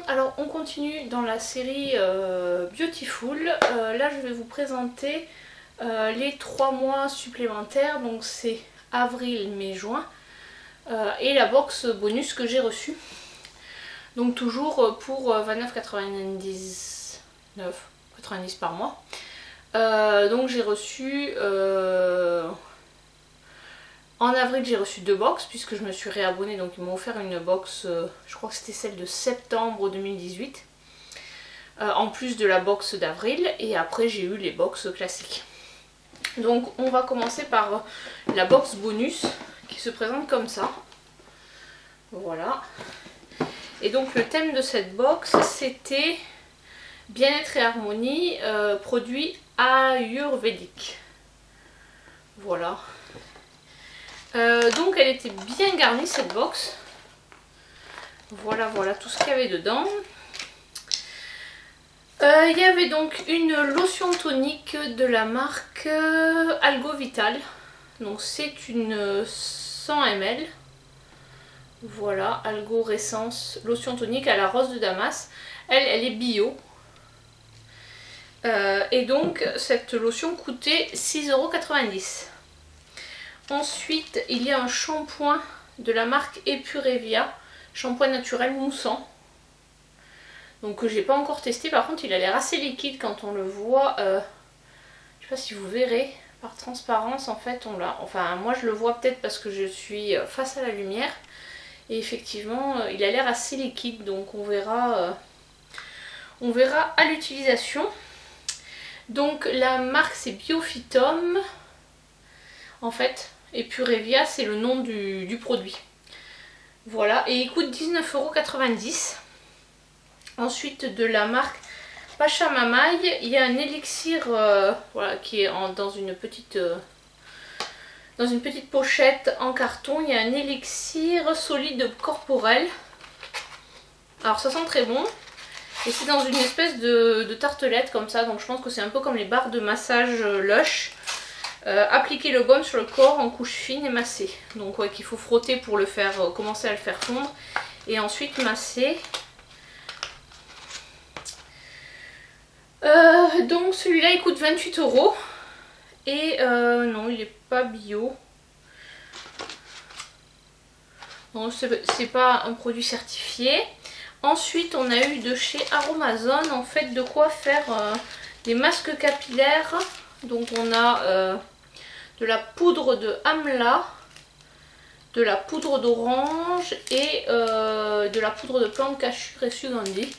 Alors on continue dans la série Beautiful. Là je vais vous présenter les 3 mois supplémentaires, donc c'est avril, mai, juin, et la box bonus que j'ai reçue. Donc toujours pour 29,90 par mois. Donc j'ai reçu en avril, j'ai reçu 2 box puisque je me suis réabonnée, donc ils m'ont offert une box, je crois que c'était celle de septembre 2018, en plus de la box d'avril, et après j'ai eu les box classiques. Donc on va commencer par la box bonus qui se présente comme ça. Voilà. Et donc le thème de cette box c'était bien-être et harmonie, produits ayurvédiques. Voilà. Donc elle était bien garnie cette box. Voilà tout ce qu'il y avait dedans. Il y avait donc une lotion tonique de la marque Algo Vital. Donc c'est une 100 ml. Voilà, Algo Ressence lotion tonique à la rose de Damas. Elle est bio. Et donc cette lotion coûtait 6,90 €. Ensuite, il y a un shampoing de la marque Epurevia, shampoing naturel moussant. Donc que j'ai pas encore testé, par contre il a l'air assez liquide quand on le voit. Je sais pas si vous verrez, par transparence en fait on l'a. Enfin moi je le vois peut-être parce que je suis face à la lumière. Et effectivement il a l'air assez liquide, donc on verra à l'utilisation. Donc la marque c'est Biophytum en fait. Epurevia c'est le nom du produit. Voilà, et il coûte 19,90 €. Ensuite de la marque Pachamamaï, il y a un élixir voilà, qui est dans une petite pochette en carton. Il y a un élixir solide corporel. Alors ça sent très bon. Et c'est dans une espèce de tartelette comme ça, donc je pense que c'est un peu comme les barres de massage Lush. Appliquer le baume sur le corps en couche fine et masser. Donc ouais, qu'il faut frotter pour le faire commencer à le faire fondre. Et ensuite masser. Donc celui-là il coûte 28 €. Et non, il n'est pas bio. Non, c'est pas un produit certifié. Ensuite on a eu de chez Aromazone en fait de quoi faire des masques capillaires. Donc on a de la poudre de amla, de la poudre d'orange et de la poudre de plante cachue Resugandi.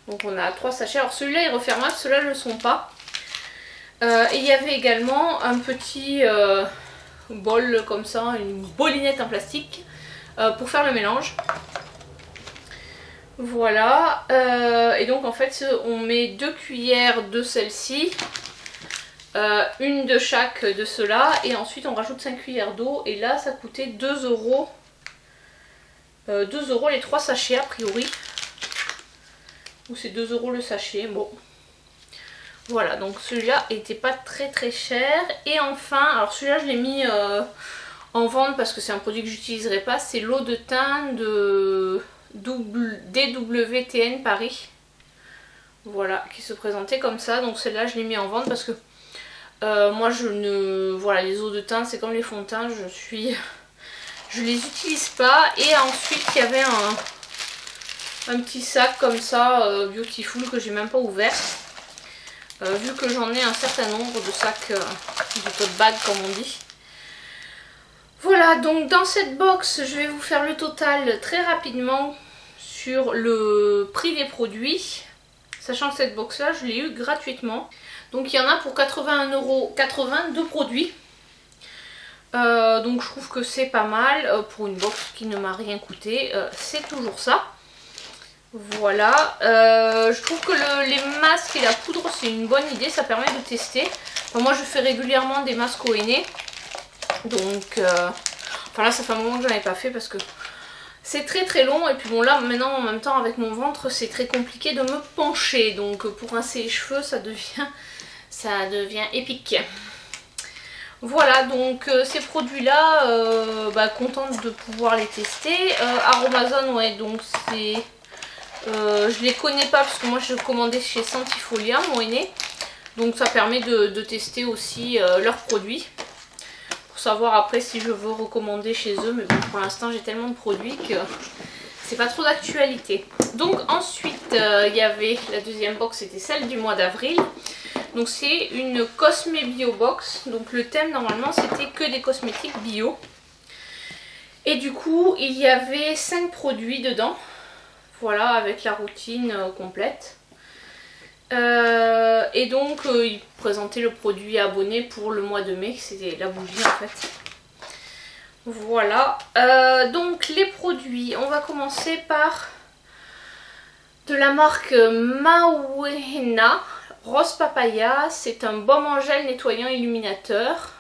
Donc on a 3 sachets. Alors celui-là est refermable, ceux-là ne le sont pas. Et il y avait également un petit bol comme ça, une bolinette en plastique pour faire le mélange. Voilà. Et donc en fait on met 2 cuillères de celle-ci. Une de chaque de ceux-là et ensuite on rajoute 5 cuillères d'eau et là ça coûtait 2 €. 2 € les 3 sachets a priori. Ou c'est 2 € le sachet, bon. Voilà, donc celui-là était pas très cher. Et enfin, alors celui-là je l'ai mis en vente parce que c'est un produit que j'utiliserai pas. C'est l'eau de teint de DWTN Paris. Voilà, qui se présentait comme ça. Donc celle-là je l'ai mis en vente parce que moi je ne... Voilà, les eaux de teint c'est comme les fonds de teint, je les utilise pas. Et ensuite il y avait un petit sac comme ça, Beautiful, que j'ai même pas ouvert. Vu que j'en ai un certain nombre de sacs de tote bag comme on dit. Voilà, donc dans cette box je vais vous faire le total très rapidement sur le prix des produits. Sachant que cette box là je l'ai eu gratuitement. Donc il y en a pour 81,80 € de produits. Donc je trouve que c'est pas mal pour une box qui ne m'a rien coûté. C'est toujours ça. Voilà. Je trouve que les masques et la poudre c'est une bonne idée. Ça permet de tester. Enfin, moi je fais régulièrement des masques au henné. Donc enfin là ça fait un moment que j'en ai pas fait parce que c'est très long. Et puis bon là maintenant en même temps avec mon ventre c'est très compliqué de me pencher. Donc pour rincer les cheveux ça devient épique. Voilà, donc ces produits là contente de pouvoir les tester. Aromazone, ouais, donc c'est Je les connais pas parce que moi je commandais chez Santifolia, Moené. Donc ça permet de tester aussi leurs produits. Pour savoir après si je veux recommander chez eux. Mais bon, pour l'instant j'ai tellement de produits que c'est pas trop d'actualité. Donc ensuite il y avait la deuxième box, c'était celle du mois d'avril. Donc c'est une Cosme Bio Box. Donc le thème normalement c'était que des cosmétiques bio. Et du coup il y avait 5 produits dedans. Voilà, avec la routine complète. Et donc il présentait le produit abonné pour le mois de mai. C'était la bougie en fait. Voilà. Donc les produits, on va commencer par de la marque Mawena Rose Papaya. C'est un baume en gel nettoyant illuminateur.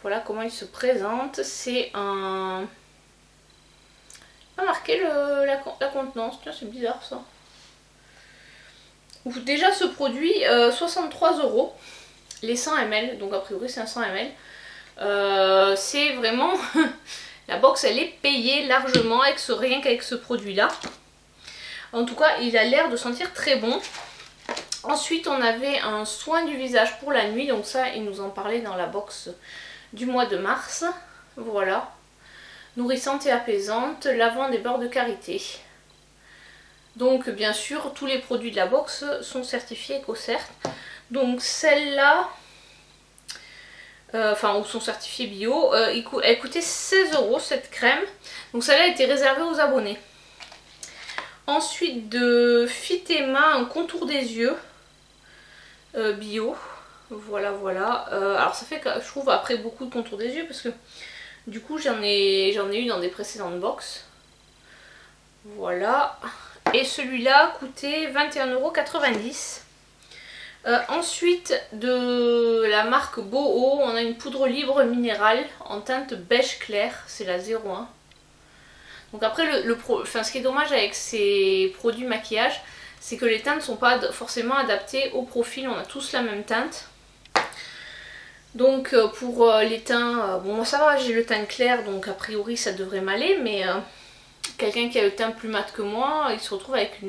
Voilà comment il se présente. C'est un... pas marqué la contenance. Tiens, c'est bizarre ça. Déjà ce produit, 63 €. Les 100 ml. Donc a priori c'est un 100 ml. C'est vraiment... la box elle est payée largement avec rien qu'avec ce produit là. En tout cas il a l'air de sentir très bon. Ensuite on avait un soin du visage pour la nuit. Donc ça il nous en parlait dans la box du mois de mars. Voilà. Nourrissante et apaisante, lavant des bords de karité. Donc bien sûr tous les produits de la box sont certifiés EcoCert. Donc celle-là, enfin ou sont certifiés bio, elle coûtait 16 € cette crème. Donc celle-là était réservée aux abonnés. Ensuite de Fitema, un contour des yeux bio. Voilà voilà. Alors ça fait que je trouve après beaucoup de contours des yeux parce que du coup j'en ai eu dans des précédentes box. Voilà. Et celui-là coûtait 21,90 €. Ensuite de la marque Boho, on a une poudre libre minérale en teinte beige clair. C'est la 01. Donc après ce qui est dommage avec ces produits maquillage, c'est que les teintes ne sont pas forcément adaptées au profil. On a tous la même teinte. Donc pour les teints, bon moi ça va, j'ai le teint clair donc a priori ça devrait m'aller, mais quelqu'un qui a le teint plus mat que moi, il se retrouve avec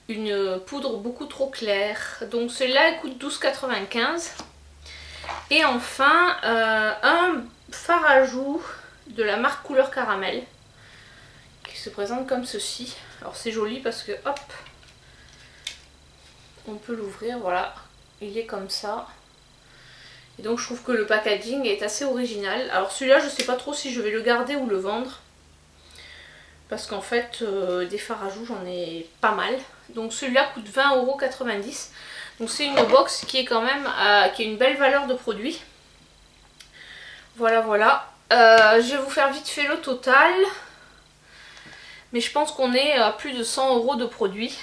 une poudre beaucoup trop claire. Donc celui-là elle coûte 12,95 €. Et enfin un fard à joues de la marque Couleur Caramel qui se présente comme ceci. Alors c'est joli parce que hop, on peut l'ouvrir, voilà, il est comme ça. Et donc je trouve que le packaging est assez original. Alors celui-là je sais pas trop si je vais le garder ou le vendre. Parce qu'en fait des fards à joues j'en ai pas mal. Donc celui-là coûte 20,90 €. Donc c'est une box qui est quand même qui a une belle valeur de produit. Voilà voilà. Je vais vous faire vite fait le total. Mais je pense qu'on est à plus de 100 € de produits.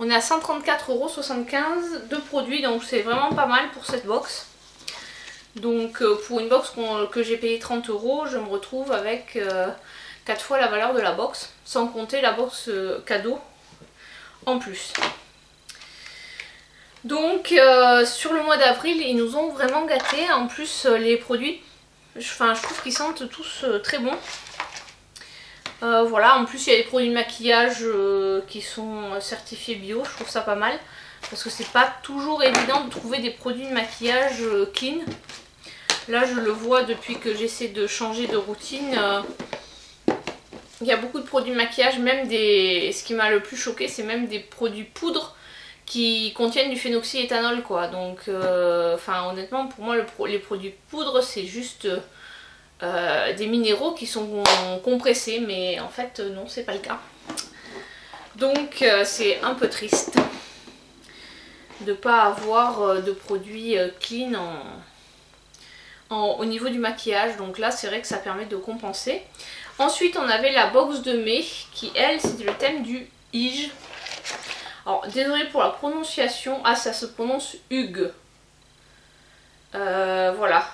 On est à 134,75 € de produits, donc c'est vraiment pas mal pour cette box. Donc pour une box que j'ai payé 30 €, je me retrouve avec 4 fois la valeur de la box, sans compter la box cadeau en plus. Donc sur le mois d'avril, ils nous ont vraiment gâtés. En plus les produits, je trouve qu'ils sentent tous très bons. Voilà, en plus il y a des produits de maquillage qui sont certifiés bio, je trouve ça pas mal. Parce que c'est pas toujours évident de trouver des produits de maquillage clean. Là je le vois depuis que j'essaie de changer de routine. Il y a beaucoup de produits de maquillage, même des... Ce qui m'a le plus choqué, c'est même des produits poudre qui contiennent du phénoxyéthanol quoi. Donc honnêtement pour moi les produits poudre c'est juste... des minéraux qui sont compressés, mais en fait non, c'est pas le cas. Donc c'est un peu triste de pas avoir de produits clean au niveau du maquillage. Donc là c'est vrai que ça permet de compenser. Ensuite on avait la box de mai qui elle c'était le thème du Ige. Alors désolée pour la prononciation, ah ça se prononce Hug. Voilà.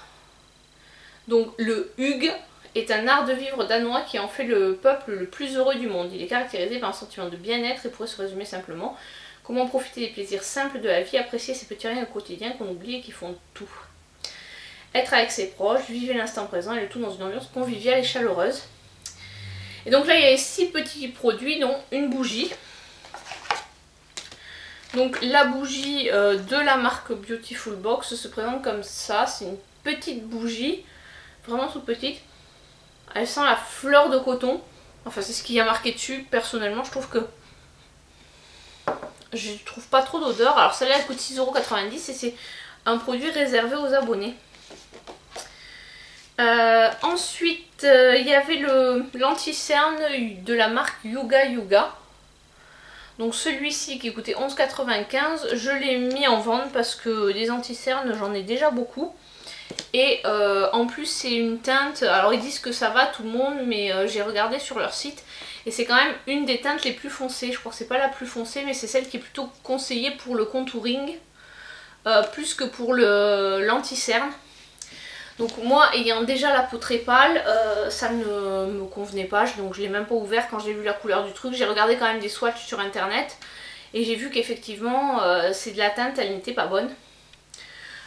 Donc le Hug est un art de vivre danois qui en fait le peuple le plus heureux du monde. Il est caractérisé par un sentiment de bien-être et pourrait se résumer simplement: comment profiter des plaisirs simples de la vie, apprécier ces petits riens au quotidien qu'on oublie et qui font tout. Être avec ses proches, vivre l'instant présent et le tout dans une ambiance conviviale et chaleureuse. Et donc là il y a 6 petits produits, dont une bougie. Donc la bougie de la marque Beautiful Box se présente comme ça. C'est une petite bougie, vraiment toute petite. Elle sent la fleur de coton. Enfin c'est ce qu'il y a marqué dessus. Personnellement je trouve que je trouve pas trop d'odeur. Alors celle-là elle coûte 6,90 € et c'est un produit réservé aux abonnés. Ensuite il y avait l'anti-cerne de la marque Yuga Yuga. Donc celui-ci qui coûtait 11,95 €, je l'ai mis en vente parce que des anti-cernes j'en ai déjà beaucoup. Et en plus c'est une teinte, alors ils disent que ça va tout le monde, mais j'ai regardé sur leur site et c'est quand même une des teintes les plus foncées. Je crois que c'est pas la plus foncée, mais c'est celle qui est plutôt conseillée pour le contouring plus que pour l'anti-cerne. Donc moi ayant déjà la peau très pâle, ça ne me convenait pas, donc je l'ai même pas ouvert quand j'ai vu la couleur du truc. J'ai regardé quand même des swatchs sur internet et j'ai vu qu'effectivement c'est de la teinte, elle n'était pas bonne.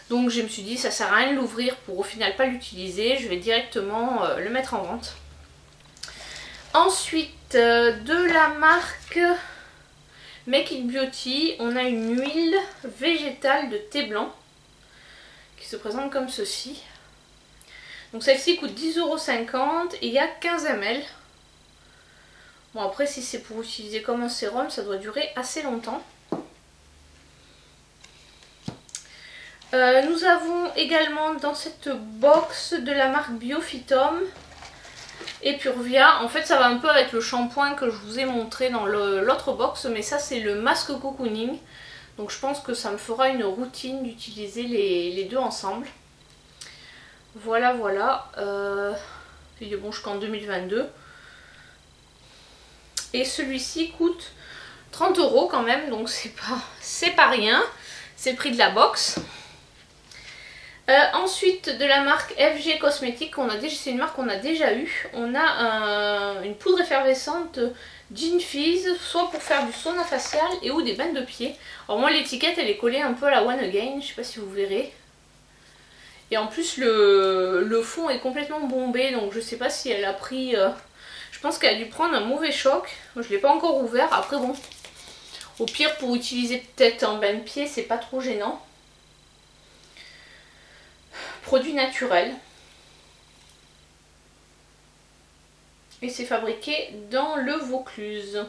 Donc je me suis dit ça sert à rien de l'ouvrir pour au final pas l'utiliser, je vais directement le mettre en vente. Ensuite de la marque Make It Beauty, on a une huile végétale de thé blanc qui se présente comme ceci. Donc celle-ci coûte 10,50 € et il y a 15 ml. Bon après si c'est pour utiliser comme un sérum, ça doit durer assez longtemps. Nous avons également dans cette box de la marque Biophytum et Purvia. En fait ça va un peu avec le shampoing que je vous ai montré dans l'autre box, mais ça c'est le masque cocooning. Donc je pense que ça me fera une routine d'utiliser les deux ensemble. Voilà, voilà. Il est bon jusqu'en 2022. Et celui-ci coûte 30 € quand même, donc c'est pas rien. C'est le prix de la box. Ensuite de la marque FG Cosmetics, c'est une marque qu'on a déjà eue. On a une poudre effervescente Gin Fizz, soit pour faire du sauna facial et ou des bains de pieds. Alors moi l'étiquette elle est collée un peu à la One Again, je sais pas si vous verrez. Et en plus le fond est complètement bombé, donc je sais pas si elle a pris... je pense qu'elle a dû prendre un mauvais choc. Je ne l'ai pas encore ouvert, après bon, au pire pour utiliser peut-être en bain de pied c'est pas trop gênant. Produit naturel. Et c'est fabriqué dans le Vaucluse.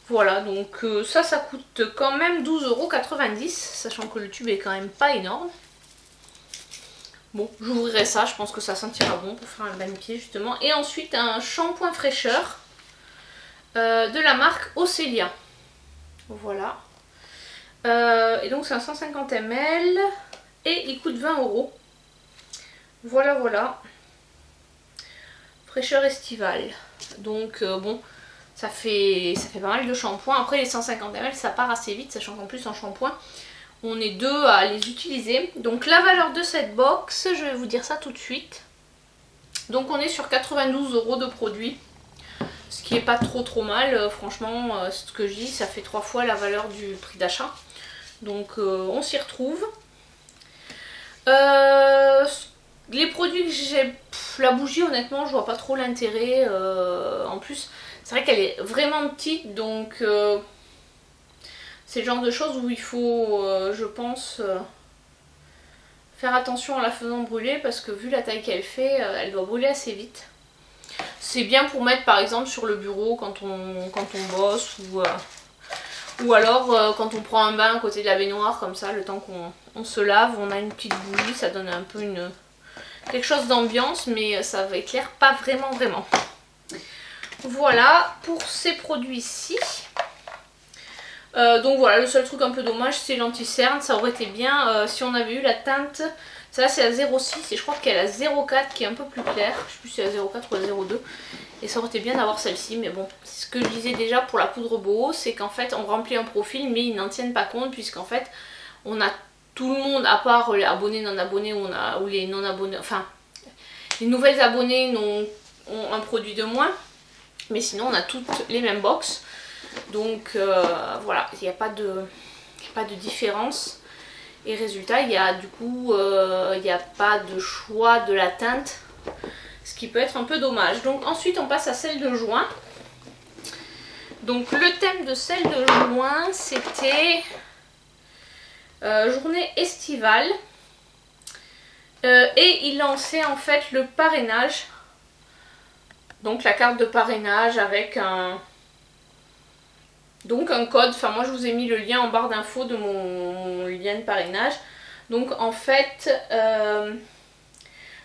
Voilà, donc ça coûte quand même 12,90 €, sachant que le tube est quand même pas énorme. Bon, j'ouvrirai ça, je pense que ça sentira bon pour faire un bain de pied justement. Et ensuite un shampoing fraîcheur de la marque Ocelia. Voilà. Et donc c'est un 150 ml et il coûte 20 €. Voilà, voilà. Fraîcheur estivale. Donc bon, ça fait pas mal de shampoing. Après les 150 ml ça part assez vite, sachant qu'en plus en shampoing on est deux à les utiliser. Donc la valeur de cette box, je vais vous dire ça tout de suite. Donc on est sur 92 € de produit. Ce qui est pas trop mal. Franchement, c'est ce que je dis, ça fait 3 fois la valeur du prix d'achat. Donc on s'y retrouve. Les produits que j'ai... La bougie honnêtement je vois pas trop l'intérêt. En plus c'est vrai qu'elle est vraiment petite, donc... c'est le genre de choses où il faut, je pense, faire attention en la faisant brûler parce que vu la taille qu'elle fait, elle doit brûler assez vite. C'est bien pour mettre par exemple sur le bureau quand on bosse ou alors quand on prend un bain à côté de la baignoire comme ça, le temps qu'on se lave, on a une petite bougie, ça donne un peu quelque chose d'ambiance, mais ça éclaire pas vraiment. Voilà pour ces produits-ci. Donc voilà, le seul truc un peu dommage c'est l'anti-cerne. Ça aurait été bien si on avait eu la teinte. Celle-là c'est la 06 et je crois qu'elle a 04 qui est un peu plus claire. Je sais plus si c'est la 04 ou la 02. Et ça aurait été bien d'avoir celle-ci, mais bon, c'est ce que je disais déjà pour la poudre boho, c'est qu'en fait on remplit un profil mais ils n'en tiennent pas compte, puisqu'en fait on a tout le monde, à part les abonnés, non abonnés, ou les non abonnés, enfin les nouvelles abonnés ont un produit de moins, mais sinon on a toutes les mêmes box. Donc voilà, il n'y a pas de différence. Et résultat, il y a du coup, il n'y a pas de choix de la teinte. ce qui peut être un peu dommage. Donc ensuite on passe à celle de juin. Donc le thème de celle de juin c'était journée estivale. Et il lançait en fait le parrainage. Donc la carte de parrainage avec un code. Enfin moi je vous ai mis le lien en barre d'infos de mon lien de parrainage. Donc en fait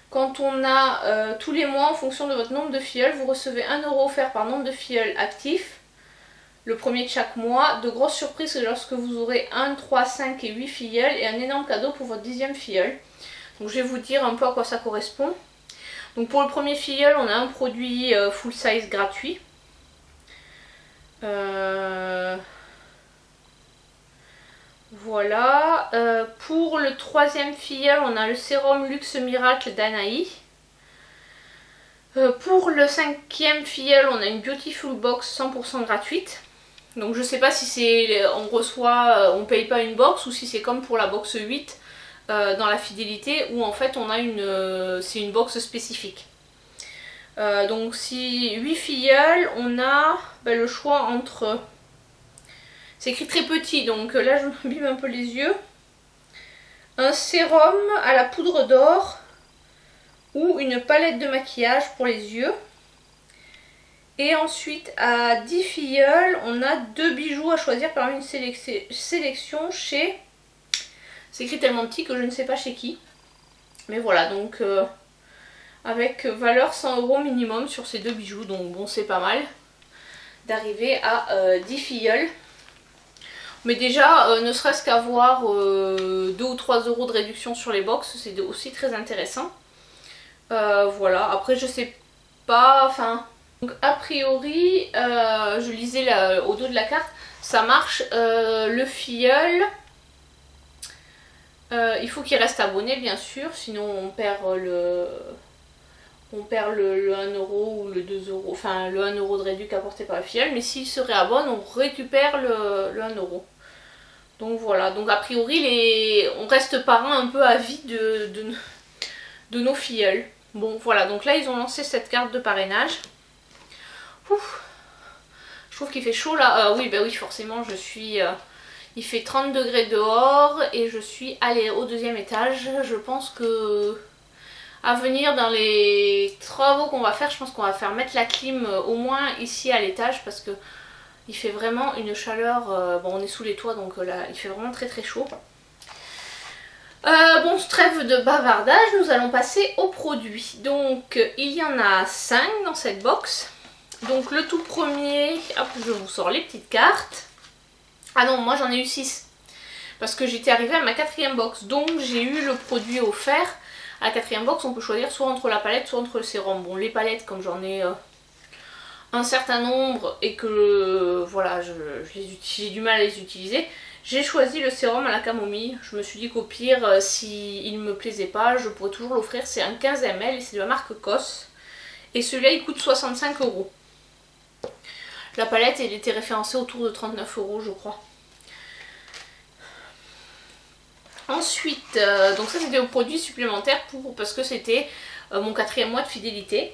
quand on a tous les mois en fonction de votre nombre de filleuls, vous recevez 1 € offert par nombre de filleuls actifs. Le premier de chaque mois. De grosses surprises lorsque vous aurez 1, 3, 5 et 8 filleuls. Et un énorme cadeau pour votre 10e filleul. Donc je vais vous dire un peu à quoi ça correspond. Donc pour le premier filleul, on a un produit full size gratuit. Voilà. Pour le troisième filleul, on a le sérum Luxe Miracle d'Anaï. Pour le cinquième filleul, on a une Beautiful Box 100% gratuite. Donc je sais pas si c'est on reçoit, on paye pas une box ou si c'est comme pour la box 8 dans la fidélité où en fait on a c'est une box spécifique. Donc si 8 filleuls, on a le choix entre, c'est écrit très petit donc là je m'abîme un peu les yeux, un sérum à la poudre d'or ou une palette de maquillage pour les yeux. Et ensuite à 10 filleuls, on a 2 bijoux à choisir parmi une sélection chez, c'est écrit tellement petit que je ne sais pas chez qui. Mais voilà, donc avec valeur 100 € minimum sur ces 2 bijoux. Donc bon, c'est pas mal d'arriver à 10 filleuls. Mais déjà, ne serait-ce qu'avoir 2 ou 3 € de réduction sur les box, c'est aussi très intéressant. Voilà, après je sais pas, enfin... Donc a priori, je lisais au dos de la carte, ça marche, le filleul, il faut qu'il reste abonné bien sûr, sinon on perd le 1 € ou le 2 €, enfin le 1 € de réduc apporté par le filleul, mais s'il se réabonne, on récupère le 1 €. Donc voilà, donc a priori on reste parrain un peu à vie de nos filleuls. Bon voilà, donc là ils ont lancé cette carte de parrainage. Ouf. Je trouve qu'il fait chaud là, oui bah oui forcément je suis, il fait 30 degrés dehors et je suis allée au 2e étage. Je pense que à venir dans les travaux qu'on va faire, je pense qu'on va faire mettre la clim au moins ici à l'étage parce que il fait vraiment une chaleur, bon on est sous les toits donc là il fait vraiment très très chaud. Bon, trêve de bavardage, nous allons passer aux produits. Donc il y en a 5 dans cette box. Donc le tout premier, hop, je vous sors les petites cartes. Ah non, moi j'en ai eu 6. Parce que j'étais arrivée à ma 4e box. Donc j'ai eu le produit offert. À la 4e box, on peut choisir soit entre la palette, soit entre le sérum. Bon, les palettes, comme j'en ai un certain nombre et que voilà, j'ai du mal à les utiliser, j'ai choisi le sérum à la camomille. Je me suis dit qu'au pire, s'il ne me plaisait pas, je pourrais toujours l'offrir. C'est un 15 ml et c'est de la marque COS. Et celui-là, il coûte 65 €. La palette, elle était référencée autour de 39 € je crois. Ensuite, donc ça c'était au produit supplémentaire parce que c'était mon 4e mois de fidélité.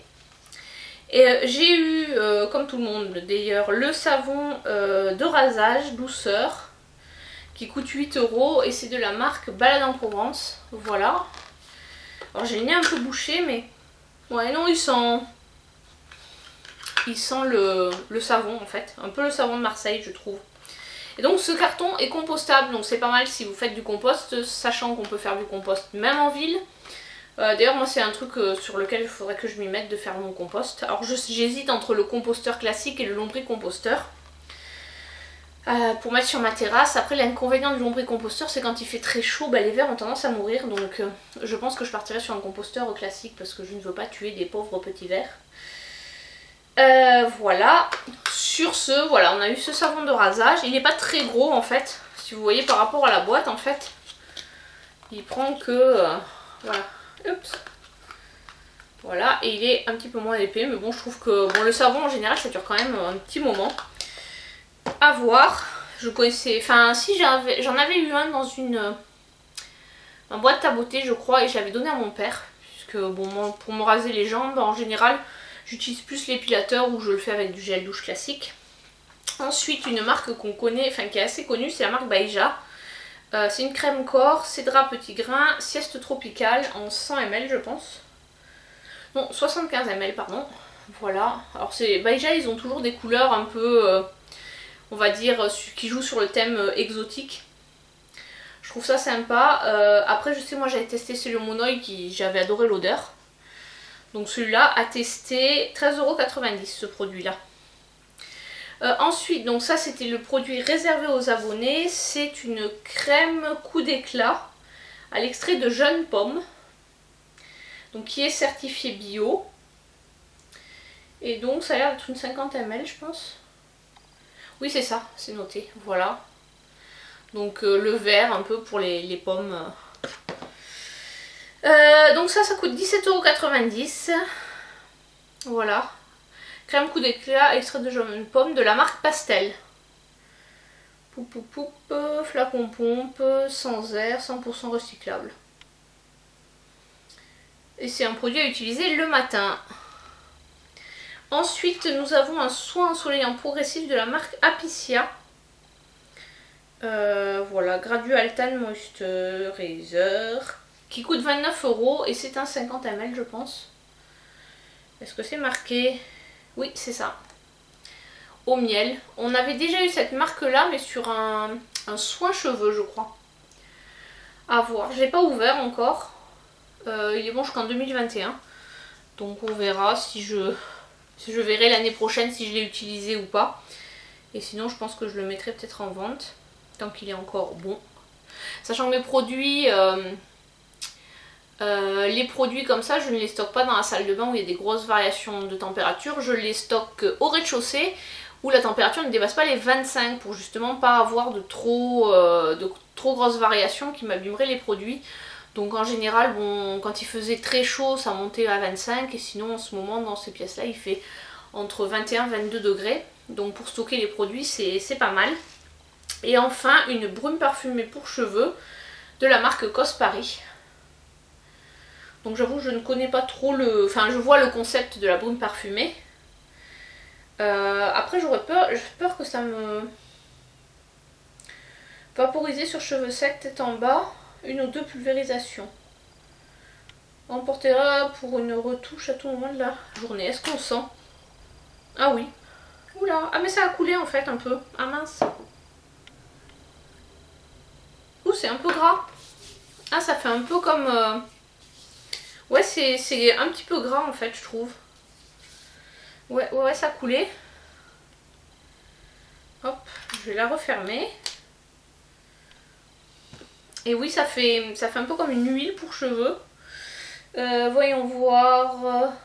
Et j'ai eu, comme tout le monde d'ailleurs, le savon de rasage douceur qui coûte 8 € et c'est de la marque Balade en Provence. Voilà. Alors j'ai le nez un peu bouché mais ouais non il sent le savon en fait, un peu le savon de Marseille je trouve. Et donc ce carton est compostable, donc c'est pas mal si vous faites du compost, sachant qu'on peut faire du compost même en ville. D'ailleurs moi c'est un truc sur lequel il faudrait que je m'y mette de faire mon compost. Alors j'hésite entre le composteur classique et le lombricomposteur pour mettre sur ma terrasse. Après l'inconvénient du lombricomposteur c'est quand il fait très chaud, les vers ont tendance à mourir. Donc je pense que je partirai sur un composteur classique parce que je ne veux pas tuer des pauvres petits vers. Voilà, sur ce, voilà, on a eu ce savon de rasage. Il n'est pas très gros en fait, si vous voyez par rapport à la boîte en fait. Il prend que, voilà, oups. Voilà, et il est un petit peu moins épais, mais bon je trouve que bon, le savon en général ça dure quand même un petit moment. À voir, je connaissais, enfin si j'en avais eu un dans une boîte à beauté je crois et je l'avais donné à mon père. puisque bon, moi, pour me raser les jambes en général j'utilise plus l'épilateur ou je le fais avec du gel douche classique. Ensuite une marque qu'on connaît, enfin qui est assez connue, c'est la marque Baija. C'est une crème corps, cédra petit grain, sieste tropicale en 100 ml je pense. Non, 75 ml pardon. Voilà, alors c'est Baija, ils ont toujours des couleurs un peu, on va dire, qui jouent sur le thème exotique. Je trouve ça sympa. Après je sais, moi j'avais testé celui au Monoï, j'avais adoré l'odeur. Donc celui-là a testé 13,90 € ce produit-là. Ensuite, donc ça c'était le produit réservé aux abonnés. C'est une crème coup d'éclat à l'extrait de jeunes pommes. Donc qui est certifié bio. Et donc ça a l'air d'être une 50 ml je pense. Oui c'est ça, c'est noté, voilà. Donc le vert un peu pour les pommes. Donc ça coûte 17,90 €. Voilà. Crème coup d'éclat, extrait de jaune pomme de la marque Pastel. Poup poup poup, flacon pompe, sans air, 100% recyclable. Et c'est un produit à utiliser le matin. Ensuite nous avons un soin ensoleillant progressif de la marque Apicia. Voilà, Gradual Tan Moisturizer, qui coûte 29 € et c'est un 50 ml je pense. Est-ce que c'est marqué? Oui c'est ça. Au miel. On avait déjà eu cette marque là mais sur un soin cheveux je crois. À voir. Je l'ai pas ouvert encore. Il est bon jusqu'en 2021. Donc on verra si je verrai l'année prochaine si je l'ai utilisé ou pas. Et sinon je pense que je le mettrai peut-être en vente. Tant qu'il est encore bon. Sachant que mes produits, les produits comme ça, je ne les stocke pas dans la salle de bain où il y a des grosses variations de température. Je les stocke au rez-de-chaussée où la température ne dépasse pas les 25 pour justement pas avoir de trop grosses variations qui m'abîmeraient les produits. Donc en général, bon, quand il faisait très chaud, ça montait à 25 et sinon en ce moment dans ces pièces-là, il fait entre 21 et 22 degrés. Donc pour stocker les produits, c'est pas mal. Et enfin, une brume parfumée pour cheveux de la marque Cos Paris. Donc j'avoue, je ne connais pas trop le... Enfin, je vois le concept de la brume parfumée. Après, j'ai peur que ça me... Vaporiser sur cheveux secs, tête en bas, 1 ou 2 pulvérisations. On portera pour une retouche à tout moment de la journée. Est-ce qu'on sent? Ah oui. Oula, ah mais ça a coulé en fait un peu. Ah mince. Ouh, c'est un peu gras. Ah, ça fait un peu comme... Ouais, c'est un petit peu gras en fait, je trouve. Ouais, ça a coulé. Hop, je vais la refermer. Et oui, ça fait un peu comme une huile pour cheveux. Voyons voir.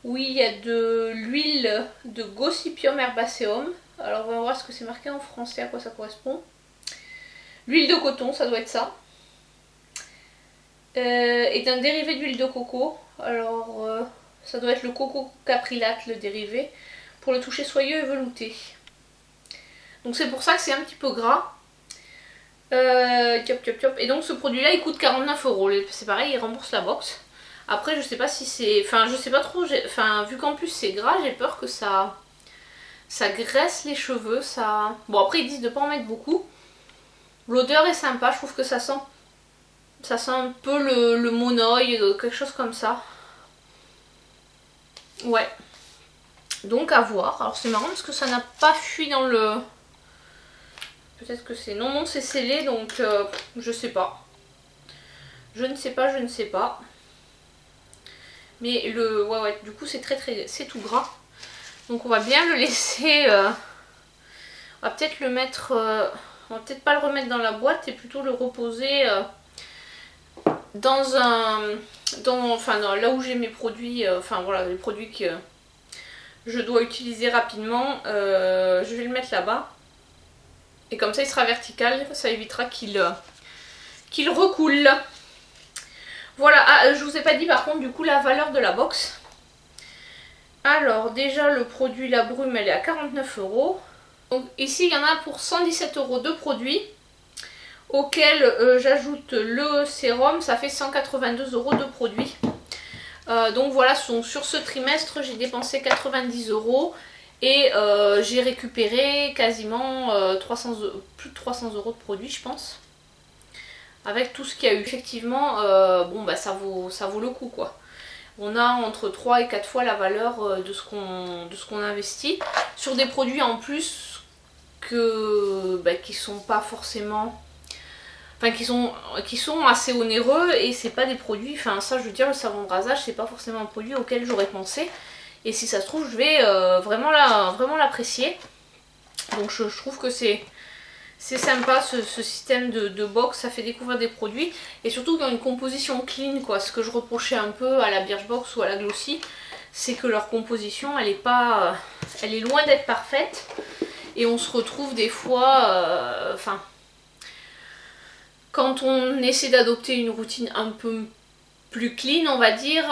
Oui, il y a de l'huile de Gossypium herbaceum. Alors, on va voir ce que c'est marqué en français, à quoi ça correspond. L'huile de coton, ça doit être ça. Est un dérivé d'huile de coco. Alors, ça doit être le coco caprilate, le dérivé, pour le toucher soyeux et velouté. Donc c'est pour ça que c'est un petit peu gras. Et donc ce produit-là, il coûte 49 €. C'est pareil, il rembourse la box. Après, je sais pas si c'est... Enfin, je sais pas trop. Enfin, vu qu'en plus c'est gras, j'ai peur que ça graisse les cheveux. Ça... Bon, après, ils disent de pas en mettre beaucoup. L'odeur est sympa, je trouve que ça sent un peu le monoï, quelque chose comme ça. Ouais. Donc à voir. Alors c'est marrant parce que ça n'a pas fui dans le... Peut-être que c'est... Non, c'est scellé, donc je sais pas. Je ne sais pas. Mais ouais, du coup c'est c'est tout gras. Donc on va bien le laisser... On va peut-être le mettre... On va peut-être pas le remettre dans la boîte et plutôt le reposer dans là où j'ai mes produits, enfin voilà, les produits que je dois utiliser rapidement. Je vais le mettre là-bas. Et comme ça il sera vertical, ça évitera qu'il recoule. Voilà, ah, je vous ai pas dit par contre du coup la valeur de la box. Alors déjà le produit, la brume, elle est à 49 €. Donc ici il y en a pour 117 € de produits. auquel j'ajoute le sérum, ça fait 182 € de produit. Donc voilà, sur ce trimestre j'ai dépensé 90 € et j'ai récupéré quasiment plus de 300 € de produits, je pense. Avec tout ce qu'il y a eu. Effectivement, bon bah ça vaut le coup quoi. On a entre 3 et 4 fois la valeur de ce qu'on investit sur des produits en plus qui sont pas forcément... Enfin qui sont assez onéreux, et c'est pas des produits... Enfin ça je veux dire, le savon de rasage c'est pas forcément un produit auquel j'aurais pensé. Et si ça se trouve je vais vraiment l'apprécier. Donc je trouve que c'est sympa ce système de box, ça fait découvrir des produits et surtout dans une composition clean quoi. Ce que je reprochais un peu à la Birchbox ou à la Glossy, c'est que leur composition elle est loin d'être parfaite et on se retrouve des fois, quand on essaie d'adopter une routine un peu plus clean on va dire,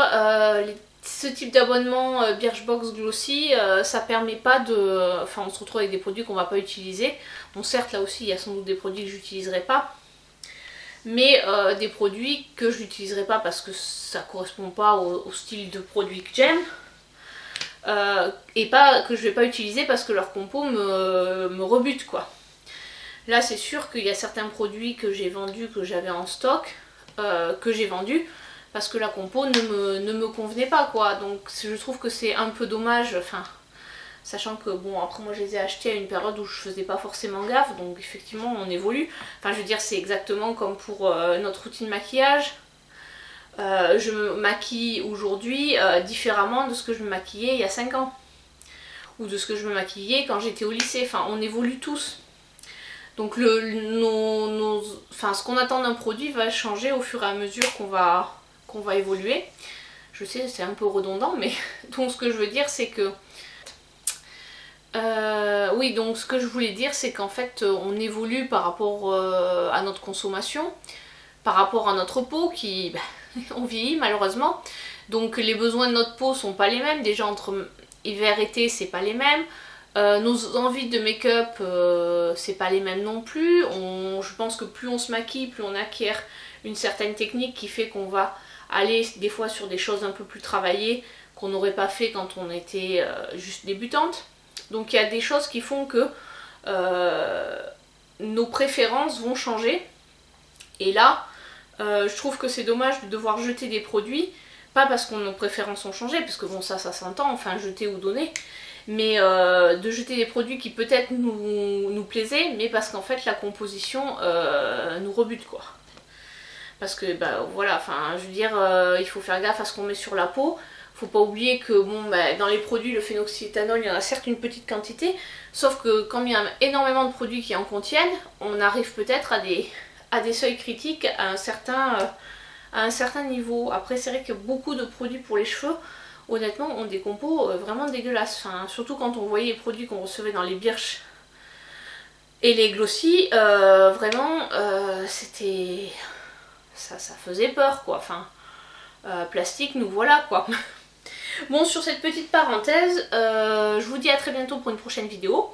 ce type d'abonnement Birchbox Glossy, ça permet pas de... Enfin on se retrouve avec des produits qu'on va pas utiliser. Bon certes là aussi il y a sans doute des produits que j'utiliserai pas. Mais des produits que je n'utiliserai pas parce que ça correspond pas au style de produit que j'aime. Et pas que je vais pas utiliser parce que leur compo me rebute quoi. Là c'est sûr qu'il y a certains produits que j'ai vendus, que j'avais en stock, que j'ai vendus. Parce que la compo ne me convenait pas quoi, donc je trouve que c'est un peu dommage, enfin, sachant que bon après moi je les ai achetés à une période où je faisais pas forcément gaffe, donc effectivement on évolue, enfin je veux dire c'est exactement comme pour notre routine maquillage, je me maquille aujourd'hui différemment de ce que je me maquillais il y a 5 ans, ou de ce que je me maquillais quand j'étais au lycée, enfin on évolue tous. Donc ce qu'on attend d'un produit va changer au fur et à mesure qu'on va évoluer. Je sais c'est un peu redondant mais donc ce que je veux dire c'est que oui donc ce que je voulais dire c'est qu'en fait on évolue par rapport à notre consommation, par rapport à notre peau qui on vieillit malheureusement, donc les besoins de notre peau sont pas les mêmes, déjà entre hiver et été c'est pas les mêmes. Nos envies de make-up c'est pas les mêmes non plus. Je pense que plus on se maquille, plus on acquiert une certaine technique qui fait qu'on va aller des fois sur des choses un peu plus travaillées qu'on n'aurait pas fait quand on était juste débutante. Donc il y a des choses qui font que nos préférences vont changer. Et là, je trouve que c'est dommage de devoir jeter des produits, pas parce que nos préférences ont changé, parce que bon ça s'entend, enfin jeter ou donner, mais de jeter des produits qui peut-être nous plaisaient, mais parce qu'en fait la composition nous rebute quoi. Parce que voilà, enfin je veux dire, il faut faire gaffe à ce qu'on met sur la peau. Faut pas oublier que bon, dans les produits, le phénoxyéthanol, il y en a certes une petite quantité, sauf que quand il y a énormément de produits qui en contiennent, on arrive peut-être à des seuils critiques à un certain niveau. Après c'est vrai que beaucoup de produits pour les cheveux, honnêtement, ont des compos vraiment dégueulasses. Enfin, surtout quand on voyait les produits qu'on recevait dans les Birch et les Glossy, vraiment, c'était... Ça faisait peur quoi, enfin, plastique nous voilà quoi. Bon, sur cette petite parenthèse, je vous dis à très bientôt pour une prochaine vidéo.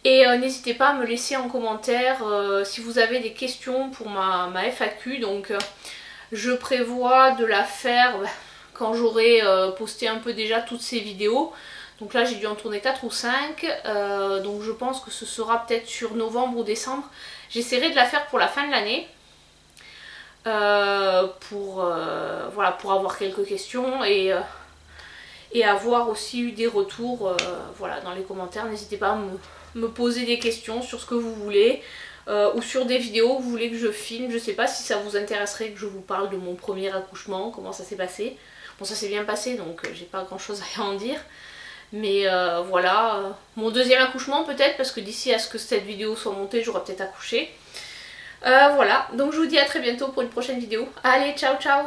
Et n'hésitez pas à me laisser en commentaire si vous avez des questions pour ma FAQ. Donc je prévois de la faire quand j'aurai posté un peu déjà toutes ces vidéos. Donc là j'ai dû en tourner 4 ou 5, donc je pense que ce sera peut-être sur novembre ou décembre. J'essaierai de la faire pour la fin de l'année. Voilà, pour avoir quelques questions et avoir aussi eu des retours voilà, dans les commentaires. N'hésitez pas à me poser des questions sur ce que vous voulez ou sur des vidéos que vous voulez que je filme. Je sais pas si ça vous intéresserait que je vous parle de mon premier accouchement, comment ça s'est passé. Bon, ça s'est bien passé donc j'ai pas grand chose à en dire. Mais voilà, mon deuxième accouchement peut-être, parce que d'ici à ce que cette vidéo soit montée, j'aurai peut-être accouché. Voilà, donc je vous dis à très bientôt pour une prochaine vidéo. Allez, ciao ciao!